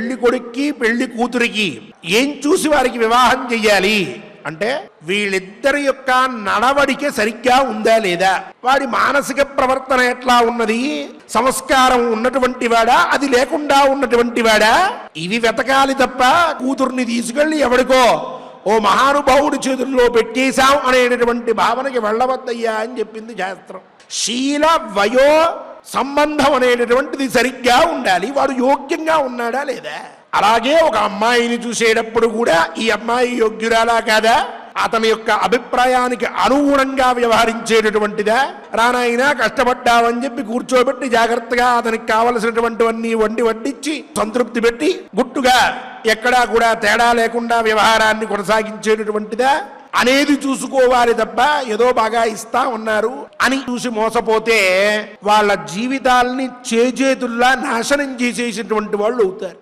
పెళ్లి కొడుక్కి పెళ్లి కూతురికి ఏం చూసి వారికి వివాహం చెయ్యాలి అంటే వీళ్ళిద్దరి యొక్క నడవడిక సరిగ్గా ఉందా లేదా, వాడి మానసిక ప్రవర్తన ఎట్లా ఉన్నది, సంస్కారం ఉన్నటువంటి వాడా అది లేకుండా ఉన్నటువంటి వాడా, ఇవి వెతకాలి తప్ప కూతుర్ని తీసుకెళ్లి ఎవడికో ఓ మహానుభావుడి చేతుల్లో పెట్టేశాం అనేటటువంటి భావనకి వెళ్ళవద్దయ్యా అని చెప్పింది శాస్త్రం. శీల వయో సంబంధం అనేటటువంటిది సరిగ్గా ఉండాలి, వాడు యోగ్యంగా ఉన్నాడా లేదా. అలాగే ఒక అమ్మాయిని చూసేటప్పుడు కూడా ఈ అమ్మాయి యోగ్యురాలా కాదా, అతని యొక్క అభిప్రాయానికి అనుగుణంగా వ్యవహరించేటటువంటిదా, రానాయినా కష్టపడ్డావని చెప్పి కూర్చోబెట్టి జాగ్రత్తగా అతనికి కావలసినటువంటివన్నీ వండి వడ్డించి సంతృప్తి పెట్టి గుట్టుగా ఎక్కడా కూడా తేడా లేకుండా వ్యవహారాన్ని కొనసాగించేటటువంటిదా అనేది చూసుకోవాలి తప్ప ఏదో బాగా ఇస్తా ఉన్నారు అని చూసి మోసపోతే వాళ్ళ జీవితాల్ని చేజేతుల్లా నాశనం చేసేటటువంటి వాళ్ళు అవుతారు.